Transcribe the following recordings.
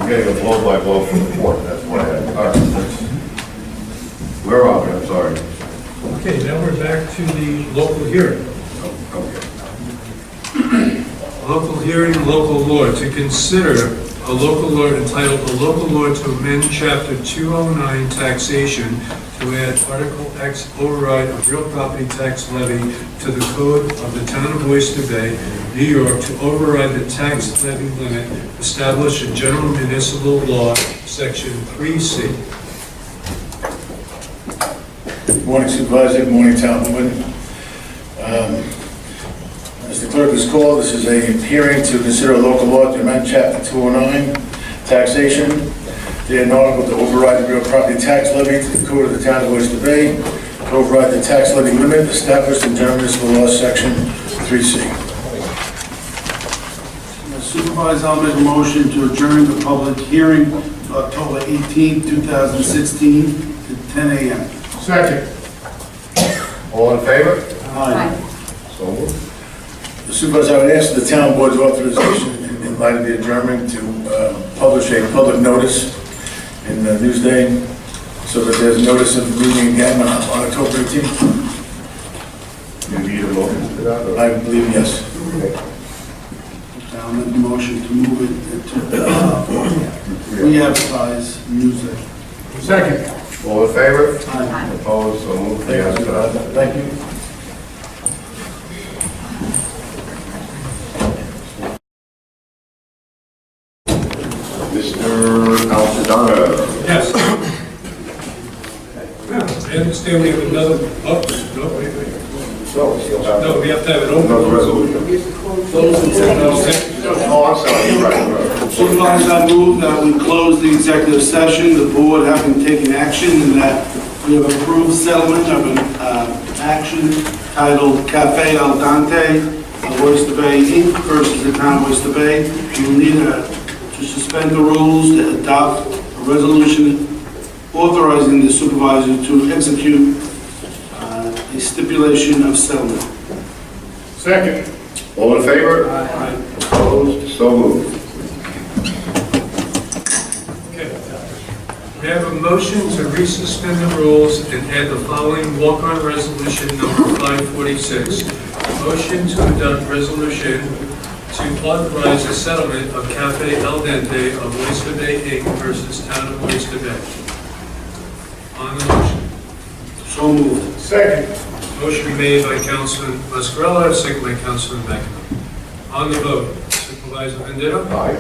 I'm getting a blow-by-blow from the court, that's what I had. All right. Where are we? I'm sorry. Okay, now we're back to the local hearing. Okay. Local hearing, local law. To consider a local law entitled "A Local Law to Amend Chapter 209 Taxation to add Article X override of real property tax levy to the code of the Town of Oyster Bay, New York, to override the tax levy limit established in General Municipal Law, Section 3C." Good morning, Supervisor. Good morning, Townwoman. As the clerk has called, this is a hearing to consider a local law to amend Chapter 209, taxation, to an article to override the real property tax levy to the code of the Town of Oyster Bay, to override the tax levy limit established in General Municipal Law, Section 3C. Supervisor, I'll make a motion to adjourn the public hearing to October 18, 2016 to 10 a.m. Second. All in favor? Aye. So moved. Supervisor, I would ask the town board's authorization in light of the adjournment to publish a public notice in Newsday so that there's notice of the meeting again on October 18th. You need a motion for that? or- I believe yes. I'll make a motion to move it to re-advertise music. Second. All in favor? Aye. Opposed? So moved. Thank you, Yes, Supervisor. Thank you. Mr. Altadonna. Yes. I understand we have another, no, wait. No, we still have. No, we have to have it open. Another resolution. Oh, I'm sorry, you're right. Supervisor, I move that we close the executive session, the board having taken action, and that we have approved settlement of an action titled Cafe Al Dente of Oyster Bay Inc. versus the Town of Oyster Bay. We will need to suspend the rules to adopt a resolution authorizing the supervisor to execute a stipulation of settlement. Second. All in favor? Opposed? So moved. Okay. We have a motion to resuspend the rules and add the following walk-on resolution number 546. Motion to adopt resolution to authorize a settlement of Cafe El Dente of Oyster Bay Inc. versus Town of Oyster Bay. On the motion. So moved. Second. Motion made by Councilman Mascarella, second by Councilman McEnroe. On the vote, Supervisor Venditto? Aye.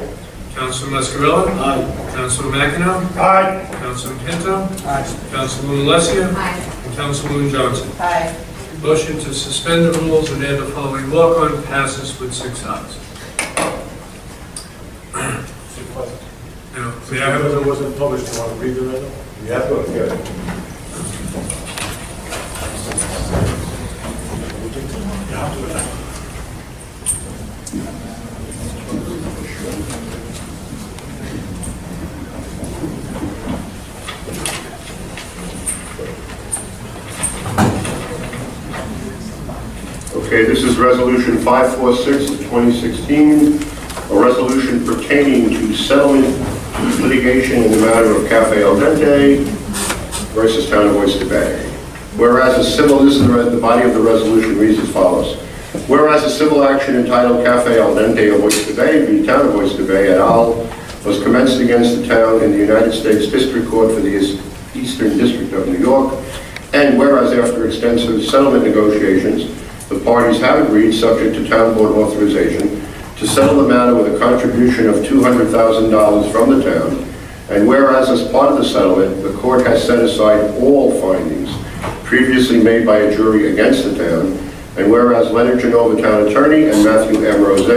Councilman Mascarella? Aye. Councilman McEnroe? Aye. Councilman Pinto? Aye. Councilwoman Alessia? Aye. And Councilwoman Johnson. Aye. Motion to suspend the rules and add the following walk-on passes with 6 ayes. Now, may I have Because it wasn't published, you want to read the resolution? Yeah, good. Okay, this is Resolution 546 of 2016, a resolution pertaining to settlement litigation in the matter of Cafe El Dente versus Town of Oyster Bay. Whereas a civil, this is the body of the resolution reads as follows. Whereas a civil action entitled Cafe El Dente of Oyster Bay v. Town of Oyster Bay et al. Was commenced against the town in the United States District Court for the Eastern District of New York, and whereas after extensive settlement negotiations, the parties have agreed, subject to town board authorization, to settle the matter with a contribution of $200,000 from the town, and whereas as part of the settlement, the court has set aside all findings previously made by a jury against the town, and whereas Leonard Genova, town attorney, and Matthew M. Rose,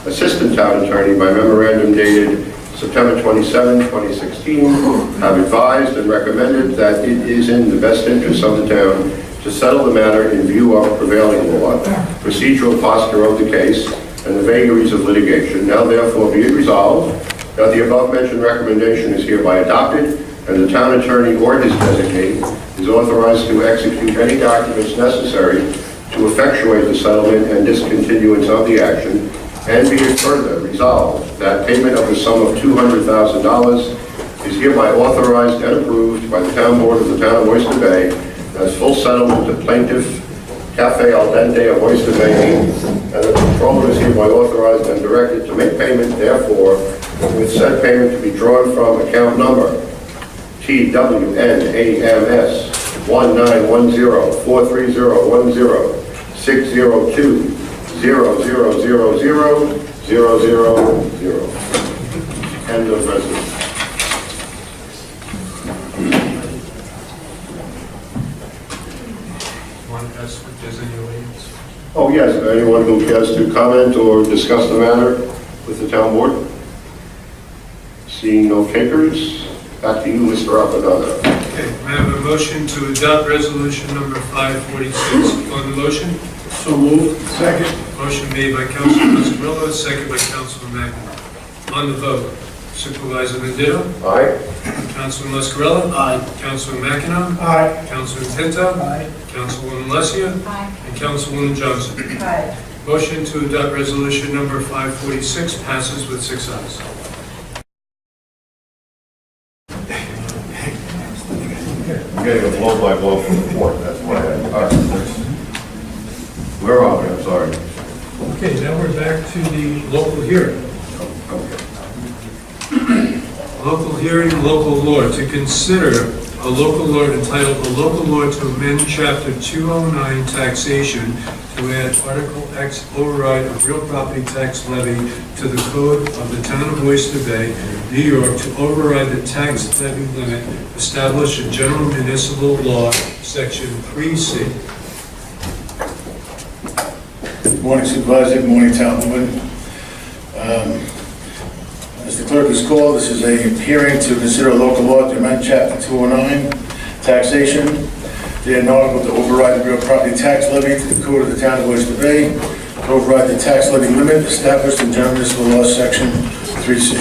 assistant town attorney, by memorandum dated September 27, 2016, have advised and recommended that it is in the best interest of the town to settle the matter in view of prevailing law, procedural posture of the case, and the vagaries of litigation. Now therefore be it resolved that the above-mentioned recommendation is hereby adopted, and the town attorney or his designee is authorized to execute any documents necessary to effectuate the settlement and discontinuance of the action, And be it further resolved that payment of the sum of $200,000 is hereby authorized and approved by the Town Board of the Town of Oyster Bay as full settlement to plaintiff Cafe Al Dente of Oyster Bay, Inc., and the controller is hereby authorized and directed to make payment, therefore, with said payment to be drawn from account number TWNAMS 1910430106020000000. End of resolution. Want to ask if there's any audience? Oh, yes, anyone who cares to comment or discuss the matter with the town board? Seeing no takers, back to you, Mr. Apadana. Okay, may I have a motion to adopt resolution number 546? On the motion? So moved. Second. Motion made by Councilman Mazzarella, second by Councilman McEnroe. On the vote, Supervisor Mendito? Aye? Councilman Mazzarella? Aye. Councilman McEnroe? Aye. Councilman Pinto? Aye. Councilwoman Alessia? Aye. And Councilwoman Johnson. Aye. Motion to adopt resolution number 546 passes with 6 ayes. I'm getting a blow-by-blow from the court, that's why all right. Where are we? I'm sorry. Okay, now we're back to the local hearing. Local hearing, local law, to consider a local law entitled "A Local Law to Amend Chapter 209 Taxation to add Article X override of real property tax levy to the code of the Town of Oyster Bay, New York, to override the tax levy limit established in General Municipal Law, Section 3C." Good morning, Supervisor. Good morning, Townwoman. As the clerk has called, this is a hearing to consider a local law to amend Chapter 209, taxation, to add an article to override the real property tax levy to the code of the Town of Oyster Bay, to override the tax levy limit established in General Municipal Law, Section 3C.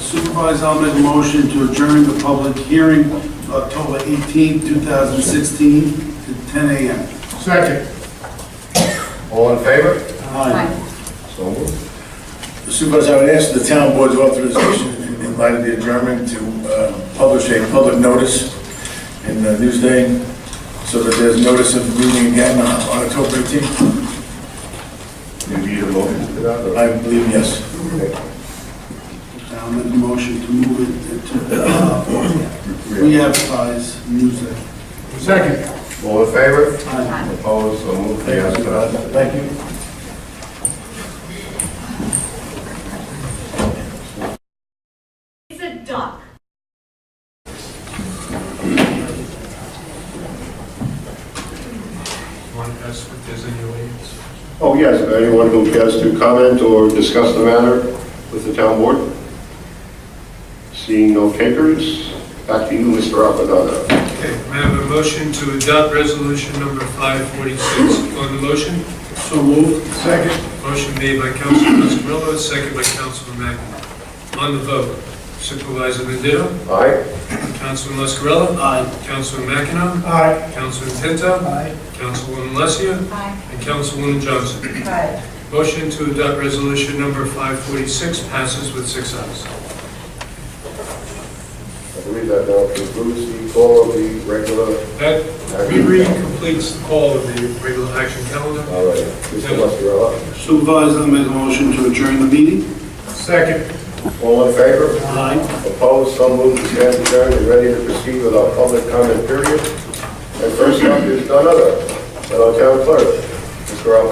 Supervisor, I'll make a motion to adjourn the public hearing October 18, 2016 to 10 a.m. Second. All in favor? Aye. So moved. Supervisor, I would ask the town board's authorization in light of the adjournment to publish a public notice in Newsday so that there's notice of the meeting again on October 18th. You need a motion for that? or- I believe yes. Okay. I'll make a motion to move it to re-advertise Newsday. Second. All in favor? Aye. Opposed? So moved. Yes, Thank you. It's a duck. Want to ask if there's any audience? Oh, yes, anyone who cares to comment or discuss the matter with the town board? Seeing no takers, back to you, Mr. Apadana. Okay, may I have a motion to adopt resolution number 546? On the motion? So moved. Second. Motion made by Councilman Mazzarella, second by Councilman McEnroe. On the vote, Supervisor Mendito? Aye? Councilman Mazzarella? Aye. Councilman McEnroe? Aye. Councilman Pinto? Aye. Councilwoman Alessia? Aye. And Councilwoman Johnson. Aye. Motion to adopt resolution number 546 passes with 6 ayes. I believe that now concludes the call of the regular. That completes the call of the regular action calendar. All right, Mr. Muscarella. Supervisor, I'll make a motion to adjourn the meeting. Second. All in favor? Aye. Opposed? So moved. We stand adjourned and ready to proceed with our public comment period. And first up is none other than our town clerk, Mr. Alpert.